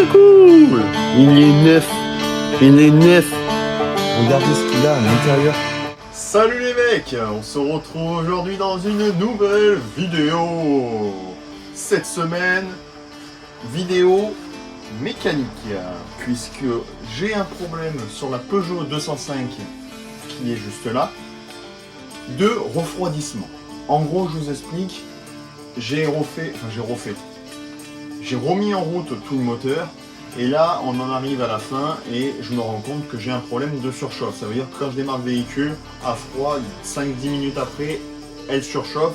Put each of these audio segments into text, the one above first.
c'est cool. Il est neuf. Il est neuf. Regardez ce qu'il a à l'intérieur. Salut les mecs, on se retrouve aujourd'hui dans une nouvelle vidéo. Cette semaine, vidéo mécanique, puisque j'ai un problème sur la Peugeot 205 qui est juste là, de refroidissement. En gros, je vous explique, j'ai remis en route tout le moteur. Et là, on en arrive à la fin et je me rends compte que j'ai un problème de surchauffe. Ça veut dire que quand je démarre le véhicule, à froid, 5-10 minutes après, elle surchauffe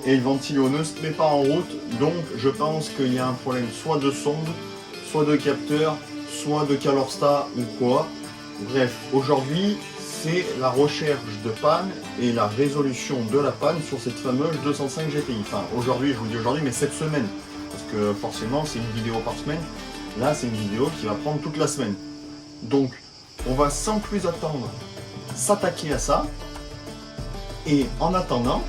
et le ventilo ne se met pas en route. Donc, je pense qu'il y a un problème soit de sonde, soit de capteur, soit de Calorsta ou quoi. Bref, aujourd'hui, c'est la recherche de panne et la résolution de la panne sur cette fameuse 205 GTI. Enfin, aujourd'hui, je vous dis aujourd'hui, mais cette semaine. Parce que forcément, c'est une vidéo par semaine. Là, c'est une vidéo qui va prendre toute la semaine. Donc, on va sans plus attendre s'attaquer à ça. Et en attendant,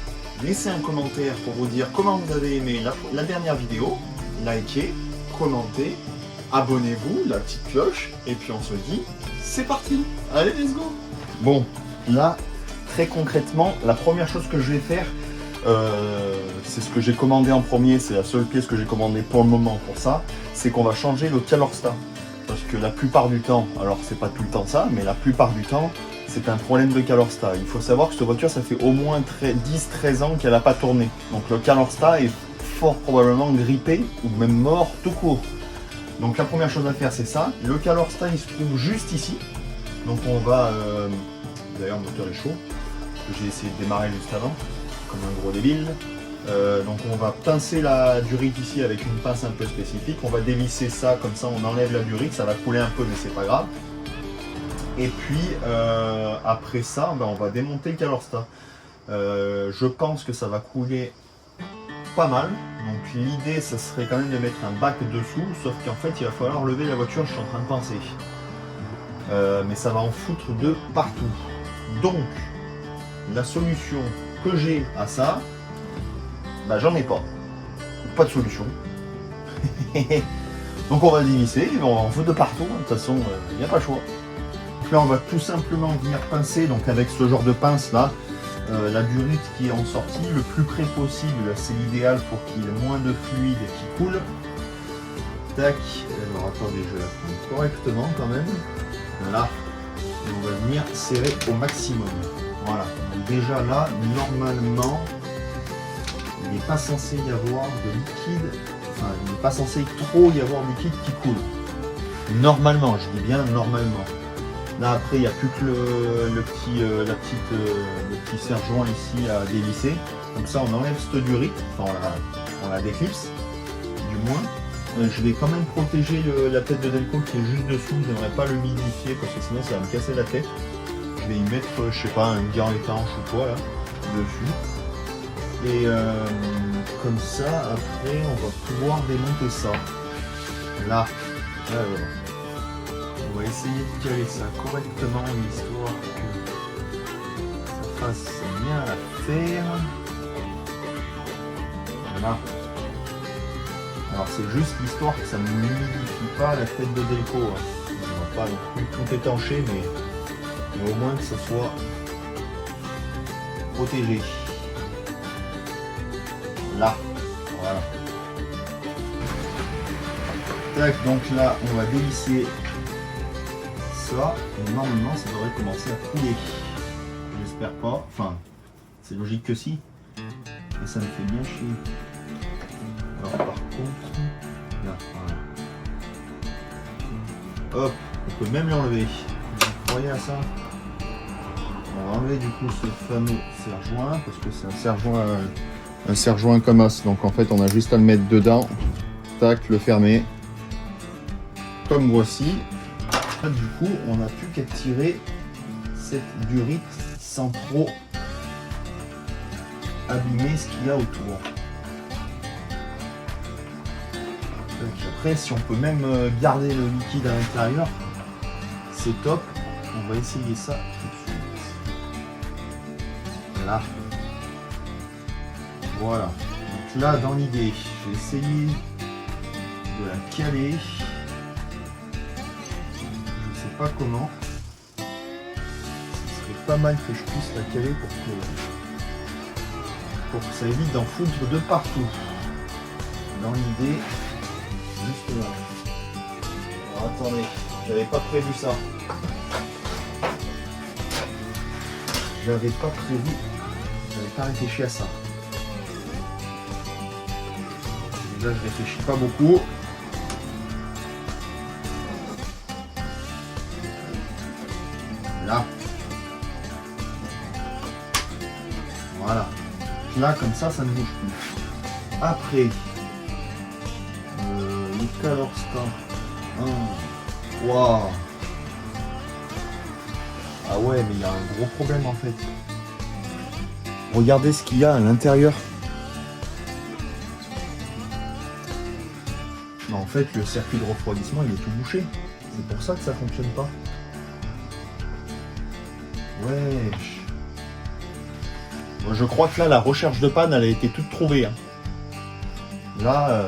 laissez un commentaire pour vous dire comment vous avez aimé la dernière vidéo. Likez, commentez, abonnez-vous, la petite cloche. Et puis on se dit, c'est parti. Allez, let's go. Bon, là, très concrètement, la première chose que je vais faire, c'est ce que j'ai commandé en premier, c'est la seule pièce que j'ai commandée pour le moment pour ça, c'est qu'on va changer le Calorsta. Parce que la plupart du temps, alors c'est pas tout le temps ça, mais la plupart du temps, c'est un problème de Calorsta. Il faut savoir que cette voiture, ça fait au moins 10-13 ans qu'elle n'a pas tourné. Donc le Calorsta est fort probablement grippé ou même mort tout court. Donc la première chose à faire, c'est ça. Le Calorsta, il se trouve juste ici. Donc on va... D'ailleurs, le moteur est chaud. J'ai essayé de démarrer juste avant, comme un gros débile. Donc on va pincer la durite ici avec une pince un peu spécifique. On va dévisser ça, comme ça on enlève la durite. Ça va couler un peu, mais c'est pas grave. Et puis après ça, on va démonter le Calorsta. Je pense que ça va couler pas mal. Donc l'idée, ça serait quand même de mettre un bac dessous. Sauf qu'en fait, il va falloir lever la voiture, je suis en train de penser. Mais ça va en foutre de partout. Donc, la solution que j'ai à ça, j'en ai pas. Pas de solution. Donc on va dévisser, on va en foutre de partout. De toute façon, il n'y a pas le choix. Donc là, on va tout simplement venir pincer, donc avec ce genre de pince là, la durite qui est en sortie, le plus près possible, c'est l'idéal pour qu'il y ait moins de fluide qui coule. Tac, alors attendez, je vais la prendre correctement quand même. Là, et on va venir serrer au maximum. Voilà, donc déjà là, normalement, il n'est pas censé y avoir de liquide, enfin, il n'est pas censé trop y avoir de liquide qui coule. Normalement, je dis bien normalement. Là, après, il n'y a plus que le petit serre-joint ici à dévisser. Comme ça, on enlève cette durite, enfin, on la déclipse, du moins. Je vais quand même protéger la tête de Delco qui est juste dessous, je n'aimerais pas le humidifier parce que sinon ça va me casser la tête. Je vais y mettre, je sais pas, un gant étanche ou quoi là, dessus. Et comme ça, après on va pouvoir démonter ça. Là, alors, on va essayer de caler ça correctement, histoire que ça fasse bien l'affaire. Voilà. Alors c'est juste l'histoire que ça ne humidifie pas la tête de Delco. On va pas non plus tout étancher, mais au moins que ça soit protégé. Là, voilà. Tac, donc là on va dévisser ça, et normalement ça devrait commencer à couler. J'espère pas, enfin c'est logique que si, mais ça me fait bien chier. Alors par contre, là, voilà. Hop, on peut même l'enlever. Vous croyez à ça? On va enlever du coup ce fameux serre-joint, parce que c'est un serre-joint comme as. Donc en fait on a juste à le mettre dedans, tac, le fermer. Comme voici. Là, du coup on n'a plus qu'à tirer cette durite sans trop abîmer ce qu'il y a autour. Après, si on peut même garder le liquide à l'intérieur, c'est top. On va essayer ça tout de suite. Là. Voilà. Donc là, dans l'idée, je vais essayer de la caler pas comment. Ce serait pas mal que je puisse la caler pour que ça évite d'en foutre de partout. Dans l'idée, juste là. Alors attendez, j'avais pas prévu ça. J'avais pas réfléchi à ça. Déjà je réfléchis pas beaucoup. Là. Voilà. Là comme ça ne bouge plus. Après, le Calorstar. Waouh. Ah ouais, mais il y a un gros problème en fait. Regardez ce qu'il y a à l'intérieur. En fait, le circuit de refroidissement, il est tout bouché. C'est pour ça que ça fonctionne pas. Wesh. Bon, je crois que là, la recherche de panne, elle a été toute trouvée. Hein. Là,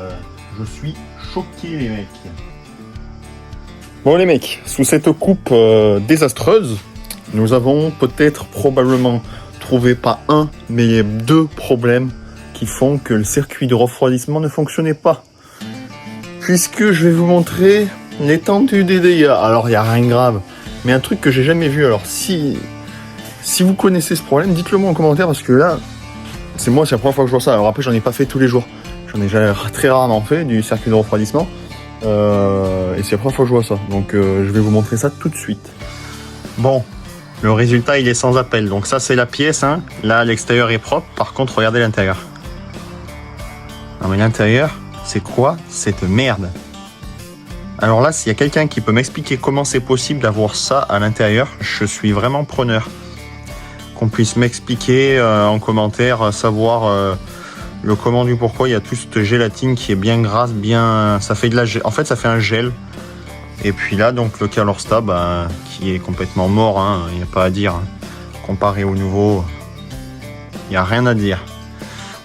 je suis choqué, les mecs. Bon, les mecs, sous cette coupe désastreuse, nous avons peut-être probablement trouvé pas un, mais 2 problèmes qui font que le circuit de refroidissement ne fonctionnait pas. Puisque je vais vous montrer l'étendue des dégâts. Alors, il n'y a rien de grave, mais un truc que j'ai jamais vu. Alors, si vous connaissez ce problème, dites-le moi en commentaire, parce que là, c'est la première fois que je vois ça. Alors après, j'en ai pas fait tous les jours. J'en ai déjà très rarement fait, du circuit de refroidissement. Et c'est la première fois que je vois ça. Donc, je vais vous montrer ça tout de suite. Bon, le résultat, il est sans appel. Donc ça, c'est la pièce. Hein. Là, l'extérieur est propre. Par contre, regardez l'intérieur. Non, mais l'intérieur... C'est quoi cette merde? Alors là, s'il y a quelqu'un qui peut m'expliquer comment c'est possible d'avoir ça à l'intérieur, je suis vraiment preneur. Qu'on puisse m'expliquer en commentaire, savoir le comment du pourquoi. Il y a toute cette gélatine qui est bien grasse, bien... Ça fait de la... En fait, ça fait un gel. Et puis là, donc le Calorstar, qui est complètement mort, hein, il n'y a pas à dire. Hein. Comparé au nouveau, il n'y a rien à dire.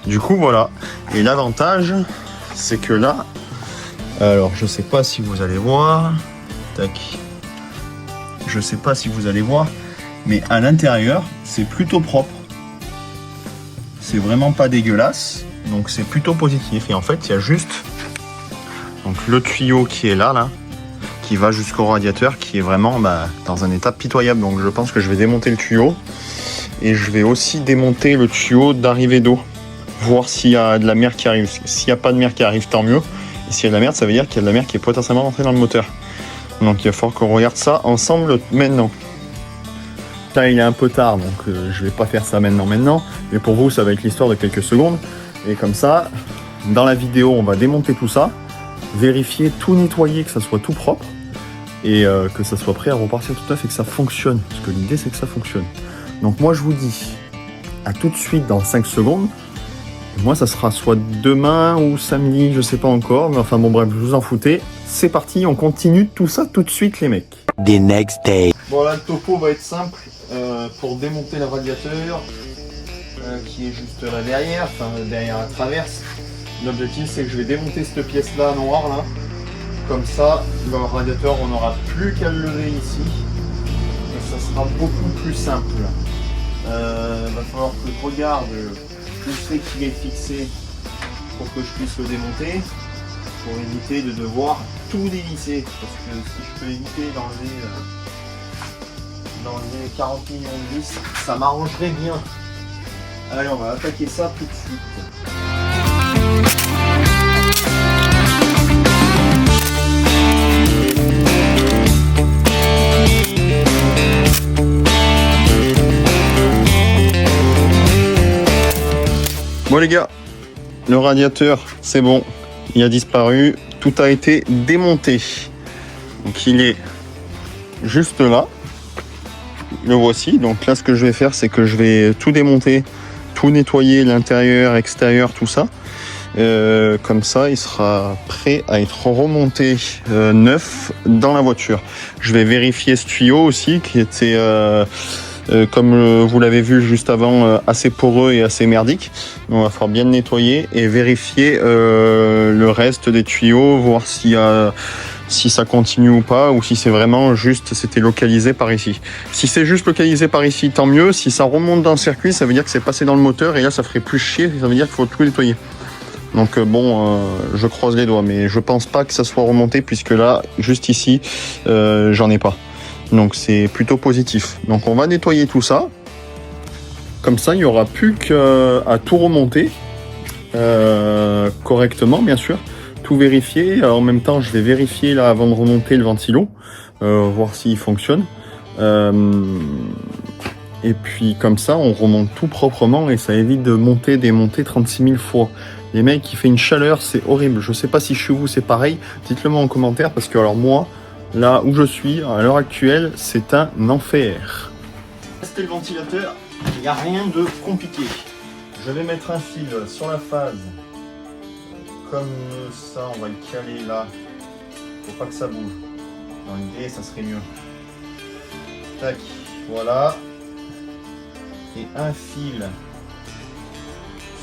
Du coup, voilà. Et l'avantage... c'est que là, alors je sais pas si vous allez voir, tac, je sais pas si vous allez voir, mais à l'intérieur, c'est plutôt propre. C'est vraiment pas dégueulasse, donc c'est plutôt positif. Et en fait, il y a juste donc, le tuyau qui est là, qui va jusqu'au radiateur, qui est vraiment dans un état pitoyable. Donc je pense que je vais démonter le tuyau, et je vais aussi démonter le tuyau d'arrivée d'eau. Voir s'il y a de la mer qui arrive. S'il n'y a pas de mer qui arrive, tant mieux. Et s'il y a de la mer, ça veut dire qu'il y a de la mer qui est potentiellement rentrée dans le moteur. Donc il va falloir qu'on regarde ça ensemble maintenant. Là, il est un peu tard, donc je vais pas faire ça maintenant. Mais pour vous, ça va être l'histoire de quelques secondes. Et comme ça, dans la vidéo, on va démonter tout ça, vérifier, tout nettoyer, que ça soit tout propre. Et que ça soit prêt à repartir tout neuf et que ça fonctionne. Parce que l'idée, c'est que ça fonctionne. Donc moi, je vous dis à tout de suite dans 5 secondes. Moi, ça sera soit demain ou samedi, je sais pas encore. Mais enfin bon, bref, vous en foutez. C'est parti, on continue tout ça tout de suite, les mecs. The next day. Bon, là, le topo va être simple. Pour démonter le radiateur, qui est juste là derrière, enfin derrière la traverse. L'objectif, c'est que je vais démonter cette pièce-là, noire, là. Comme ça, le radiateur, on n'aura plus qu'à le lever ici. Et ça sera beaucoup plus simple. Va falloir que je regarde où c'est qu'il est fixé pour que je puisse le démonter, pour éviter de devoir tout dévisser, parce que si je peux éviter d'enlever 40 millions de vis, ça m'arrangerait bien. Allez, on va attaquer ça tout de suite. Bon les gars, le radiateur c'est bon, il a disparu, tout a été démonté. Donc il est juste là, le voici. Donc là ce que je vais faire, c'est que je vais tout démonter, tout nettoyer, l'intérieur, extérieur, tout ça. Comme ça il sera prêt à être remonté neuf dans la voiture. Je vais vérifier ce tuyau aussi qui était... comme vous l'avez vu juste avant, assez poreux et assez merdique. Donc, on va falloir bien le nettoyer et vérifier le reste des tuyaux, voir s'il y a si ça continue ou pas, ou si c'est vraiment juste, c'était localisé par ici. Si c'est juste localisé par ici, tant mieux. Si ça remonte dans le circuit, ça veut dire que c'est passé dans le moteur, et là, ça ferait plus chier, ça veut dire qu'il faut tout nettoyer. Donc je croise les doigts, mais je pense pas que ça soit remonté, puisque là, juste ici, j'en ai pas. Donc c'est plutôt positif. Donc on va nettoyer tout ça. Comme ça, il n'y aura plus qu'à tout remonter correctement, bien sûr. Tout vérifier. En même temps, je vais vérifier là avant de remonter le ventilo, voir s'il fonctionne. Et puis comme ça, on remonte tout proprement et ça évite de monter, démonter 36 000 fois. Les mecs, il fait une chaleur, c'est horrible. Je sais pas si chez vous c'est pareil. Dites-le moi en commentaire parce que alors moi, là où je suis à l'heure actuelle, c'est un enfer. Tester le ventilateur, il n'y a rien de compliqué. Je vais mettre un fil sur la phase. Comme ça, on va le caler là. Faut pas que ça bouge. Dans l'idée, ça serait mieux. Tac, voilà. Et un fil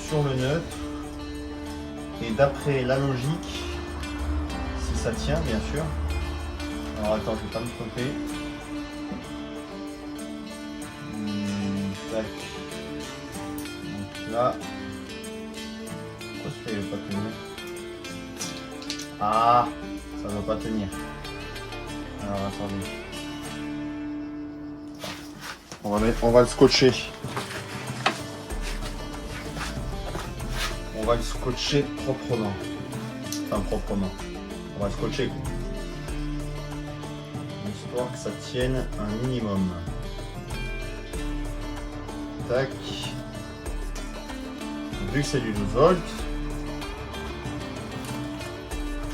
sur le neutre. Et d'après la logique, si ça tient, bien sûr. Alors attends, je vais pas me tromper. Tac. Donc là. Pourquoi ça ne va pas tenir? Ah, ça ne va pas tenir. Alors attendez. On va le scotcher. On va le scotcher proprement. Enfin proprement. On va le scotcher. Histoire que ça tienne un minimum. Tac. Vu que c'est du 12 volts,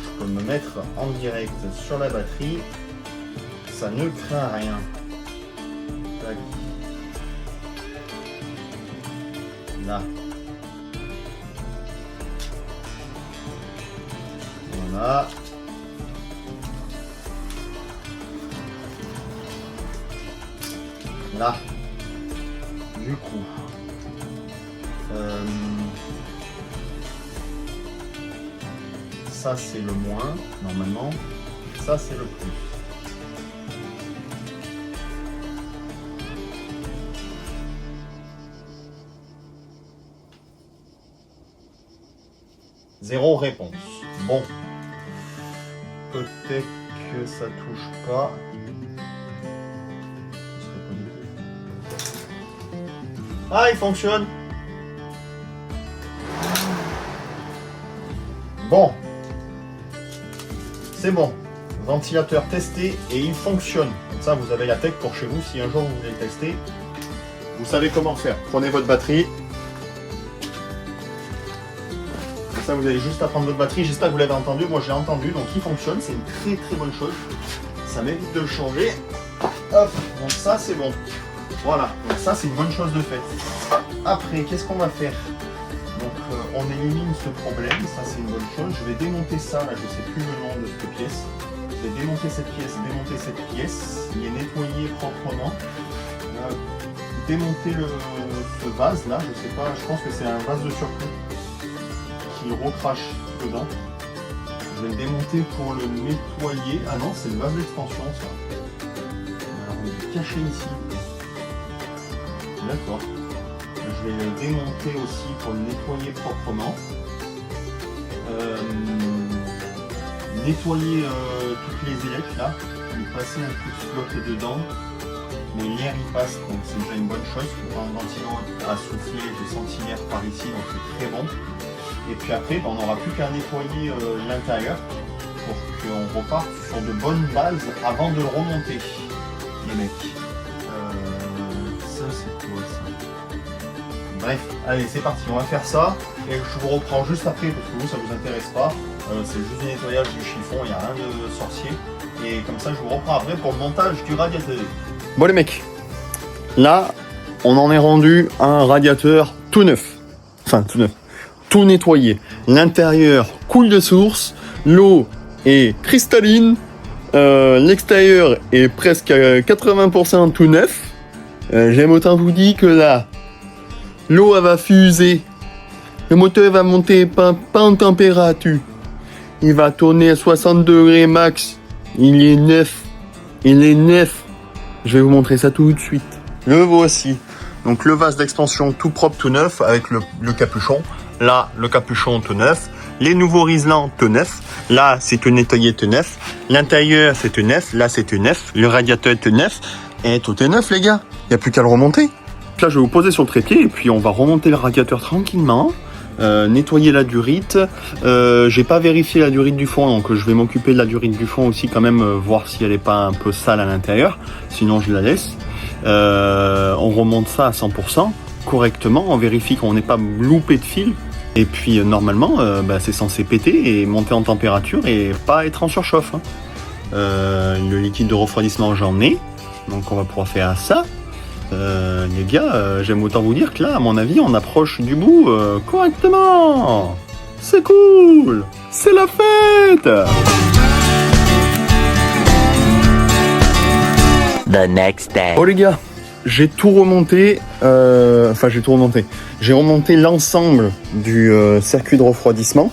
je peux me mettre en direct sur la batterie. Ça ne craint rien. Tac. Là. Voilà. Là. Du coup. Ça c'est le moins, normalement. Ça c'est le plus. Zéro réponse. Bon. Peut-être que ça touche pas. Ah, il fonctionne. Bon. C'est bon. Ventilateur testé et il fonctionne. Comme ça, vous avez la tech pour chez vous. Si un jour vous voulez tester, vous savez comment faire. Prenez votre batterie. Comme ça, vous avez juste à prendre votre batterie. J'espère que vous l'avez entendu. Moi, je l'ai entendu. Donc, il fonctionne. C'est une très très bonne chose. Ça m'évite de le changer. Hop. Donc, ça, c'est bon. Voilà. Donc, ça, c'est une bonne chose de fait. Après, qu'est-ce qu'on va faire? Donc, on élimine ce problème. Ça, c'est une bonne chose. Je vais démonter ça. Là, je ne sais plus le nom de cette pièce. Je vais démonter cette pièce, démonter cette pièce, les nettoyer proprement. Démonter ce vase là, je sais pas, je pense que c'est un vase de surplus qui recrache dedans. Je vais le démonter pour le nettoyer. Ah non, c'est le vase d'extension ça. Alors on est caché ici. D'accord. Je vais le démonter aussi pour le nettoyer proprement. Nettoyer toutes les ailettes là, lui passer un coup de flotte dedans, mais l'air il passe, donc c'est déjà une bonne chose. Quand le ventilo a soufflé, j'ai senti l'air par ici, donc c'est très bon. Et puis après, on n'aura plus qu'à nettoyer l'intérieur pour qu'on reparte sur de bonnes bases avant de le remonter, les mecs. Ça c'est quoi ça? Bref, allez c'est parti, on va faire ça et je vous reprends juste après parce que vous ça vous intéresse pas. C'est juste du nettoyage du chiffon, il n'y a rien de sorcier. Et comme ça, je vous reprends après pour le montage du radiateur. Bon les mecs, là, on en est rendu à un radiateur tout neuf. Enfin, tout neuf. Tout nettoyé. L'intérieur coule de source, l'eau est cristalline, l'extérieur est presque à 80% tout neuf. J'aime autant vous dire que là, l'eau elle va fuser. Le moteur va monter pas en température. Il va tourner à 60 degrés max Il est neuf. Il est neuf. Je vais vous montrer ça tout de suite. Le voici. Donc le vase d'expansion tout propre, tout neuf, avec le capuchon. Là, le capuchon tout neuf. Les nouveaux riselants tout neuf. Là, c'est tout nettoyé tout neuf. L'intérieur, c'est tout neuf. Là, c'est tout neuf. Le radiateur tout neuf. Et tout est neuf, les gars. Il n'y a plus qu'à le remonter. Là, je vais vous poser sur le trépied et puis on va remonter le radiateur tranquillement. Nettoyer la durite. J'ai pas vérifié la durite du fond, donc je vais m'occuper de la durite du fond aussi quand même, voir si elle est pas un peu sale à l'intérieur. Sinon, je la laisse. On remonte ça à 100% correctement. On vérifie qu'on n'est pas loupé de fil. Et puis normalement, c'est censé péter et monter en température et pas être en surchauffe. Hein. Le liquide de refroidissement, j'en ai. Donc on va pouvoir faire ça. Les gars, j'aime autant vous dire que là, à mon avis, on approche du bout correctement. C'est cool. C'est la fête. The next day. Oh les gars, j'ai tout remonté. J'ai remonté l'ensemble du circuit de refroidissement.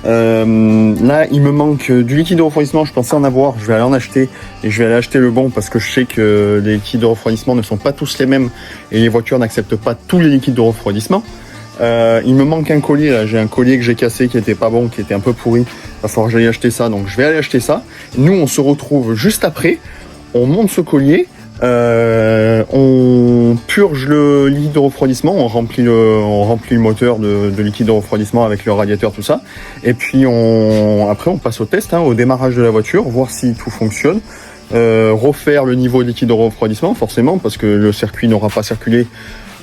Là, il me manque du liquide de refroidissement. Je pensais en avoir. Je vais aller en acheter et je vais aller acheter le bon parce que je sais que les liquides de refroidissement ne sont pas tous les mêmes et les voitures n'acceptent pas tous les liquides de refroidissement. Il me manque un collier. Là, j'ai un collier que j'ai cassé qui était pas bon, qui était un peu pourri. Il va falloir que j'aille acheter ça. Donc, je vais aller acheter ça. Nous, on se retrouve juste après. On monte ce collier. On purge le liquide de refroidissement, on remplit le moteur de liquide de refroidissement avec le radiateur, tout ça. Et puis après on passe au test, au démarrage de la voiture, voir si tout fonctionne. Refaire le niveau de liquide de refroidissement, forcément, parce que le circuit n'aura pas circulé,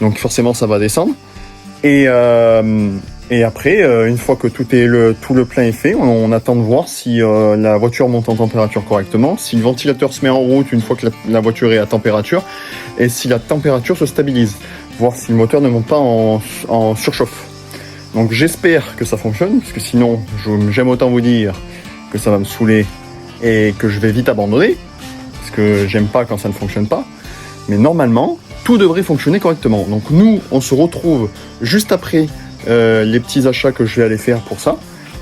donc forcément ça va descendre. Et après, une fois que tout le plein est fait, on attend de voir si la voiture monte en température correctement, si le ventilateur se met en route une fois que la voiture est à température, et si la température se stabilise, voir si le moteur ne monte pas en surchauffe. Donc j'espère que ça fonctionne, parce que sinon, j'aime autant vous dire que ça va me saouler et que je vais vite abandonner, parce que j'aime pas quand ça ne fonctionne pas. Mais normalement, tout devrait fonctionner correctement. Donc nous, on se retrouve juste après les petits achats que je vais aller faire pour ça.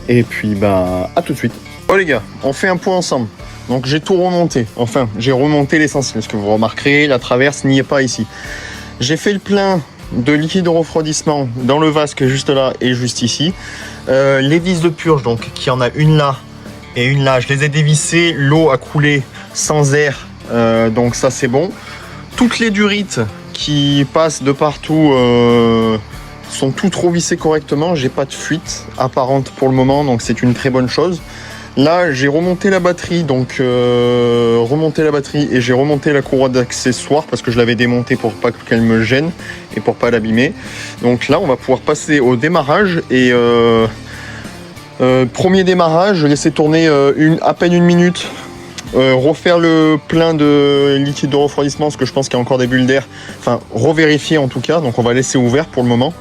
Et puis, à tout de suite. Oh les gars, on fait un point ensemble. Donc j'ai tout remonté. Enfin, j'ai remonté l'essentiel. Ce que vous remarquerez, la traverse n'y est pas ici. J'ai fait le plein de liquide de refroidissement dans le vase qui est juste là et juste ici. Les vis de purge, donc, qui en a une là et une là, je les ai dévissées. L'eau a coulé sans air. Donc ça, c'est bon. Toutes les durites qui passent de partout sont toutes revissées correctement. J'ai pas de fuite apparente pour le moment, donc c'est une très bonne chose. Là, j'ai remonté la batterie, et j'ai remonté la courroie d'accessoires parce que je l'avais démontée pour pas qu'elle me gêne et pour pas l'abîmer. Donc là, on va pouvoir passer au démarrage et premier démarrage, laisser tourner à peine une minute. Refaire le plein de liquide de refroidissement parce que je pense qu'il y a encore des bulles d'air, enfin revérifier en tout cas, donc on va laisser ouvert pour le moment.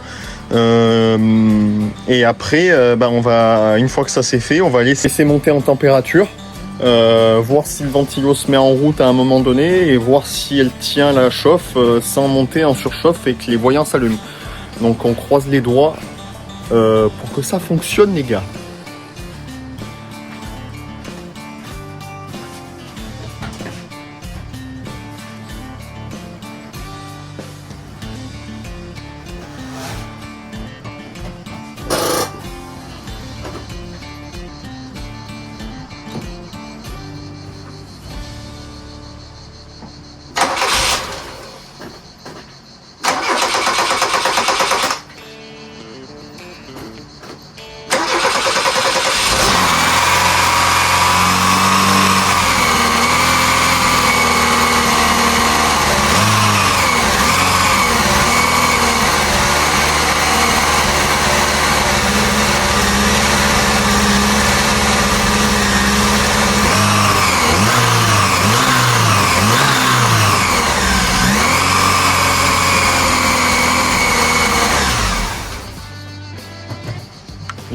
Et après on va, une fois que ça c'est fait, on va laisser monter en température, voir si le ventilo se met en route à un moment donné et voir si elle tient la chauffe sans monter en surchauffe et que les voyants s'allument. Donc on croise les doigts pour que ça fonctionne les gars.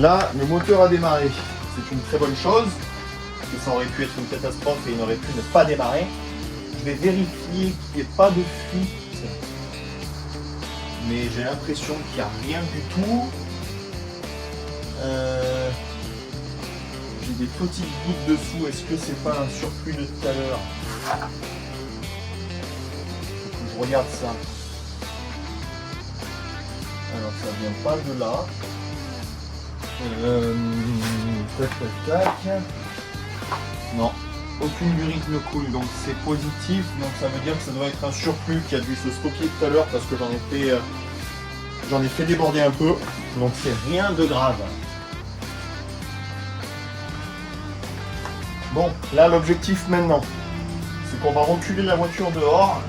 Là, le moteur a démarré. C'est une très bonne chose. Parce que ça aurait pu être une catastrophe et il aurait pu ne pas démarrer. Je vais vérifier qu'il n'y ait pas de fuite. Mais j'ai l'impression qu'il n'y a rien du tout. j'ai des petites gouttes dessous. Est-ce que c'est pas un surplus de tout à l'heure? Je regarde ça. Alors ça vient pas de là. Tac tac tac. Non, aucune burite ne coule, donc c'est positif. Donc ça veut dire que ça doit être un surplus qui a dû se stocker tout à l'heure parce que j'en ai fait déborder un peu. Donc c'est rien de grave. Bon, là l'objectif maintenant, c'est qu'on va reculer la voiture dehors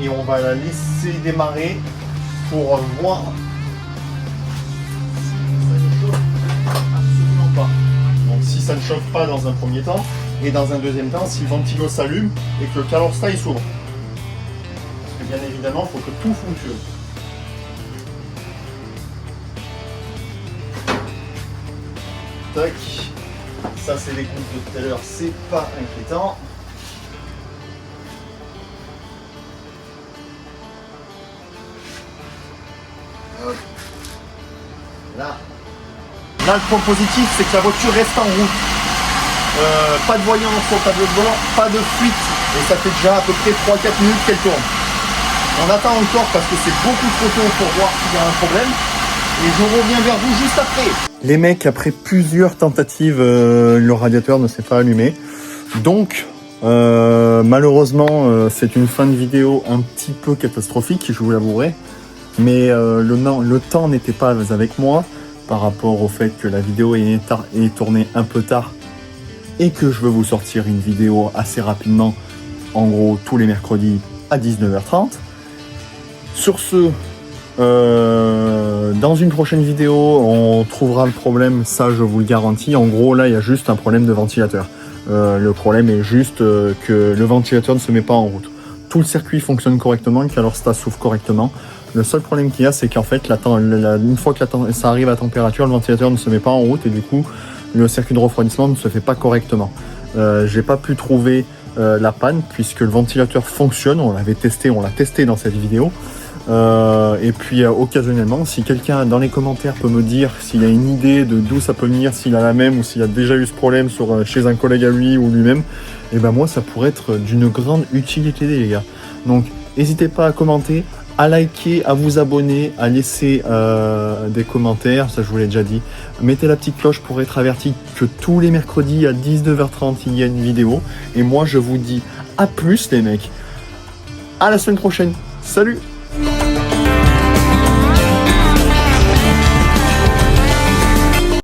et on va la laisser démarrer pour voir si ça ne chauffe absolument pas. Donc si ça ne chauffe pas dans un premier temps, et dans un deuxième temps, si le ventilo s'allume et que le calorstail s'ouvre. Parce que bien évidemment, il faut que tout fonctionne. Tac, ça c'est les comptes de tout à l'heure, c'est pas inquiétant. Hop. Là, le point positif, c'est que la voiture reste en route. Pas de voyant sur le tableau de bord, pas de fuite, et ça fait déjà à peu près 3-4 minutes qu'elle tourne. On attend encore parce que c'est beaucoup trop tôt pour voir s'il y a un problème. Et je reviens vers vous juste après. Les mecs, après plusieurs tentatives, le radiateur ne s'est pas allumé. Donc, malheureusement, c'est une fin de vidéo un petit peu catastrophique, je vous l'avouerai. Mais le temps n'était pas avec moi par rapport au fait que la vidéo est tournée un peu tard et que je veux vous sortir une vidéo assez rapidement, en gros tous les mercredis à 19h30. Sur ce, dans une prochaine vidéo, on trouvera le problème, ça je vous le garantis. En gros, là, il y a juste un problème de ventilateur. Le problème est juste que le ventilateur ne se met pas en route. Tout le circuit fonctionne correctement, le calorstat s'ouvre correctement. Le seul problème qu'il y a, c'est qu'en fait, une fois que ça arrive à température, le ventilateur ne se met pas en route et du coup, le circuit de refroidissement ne se fait pas correctement. J'ai pas pu trouver la panne puisque le ventilateur fonctionne. On l'a testé dans cette vidéo. Et puis occasionnellement, si quelqu'un dans les commentaires peut me dire s'il a une idée de d'où ça peut venir, s'il a la même ou s'il a déjà eu ce problème chez un collègue à lui ou lui-même, et ben moi ça pourrait être d'une grande utilité les gars. Donc n'hésitez pas à commenter, à liker, à vous abonner, à laisser des commentaires, ça je vous l'ai déjà dit. Mettez la petite cloche pour être averti que tous les mercredis à 19h30 il y a une vidéo. Et moi je vous dis à plus les mecs, à la semaine prochaine, salut!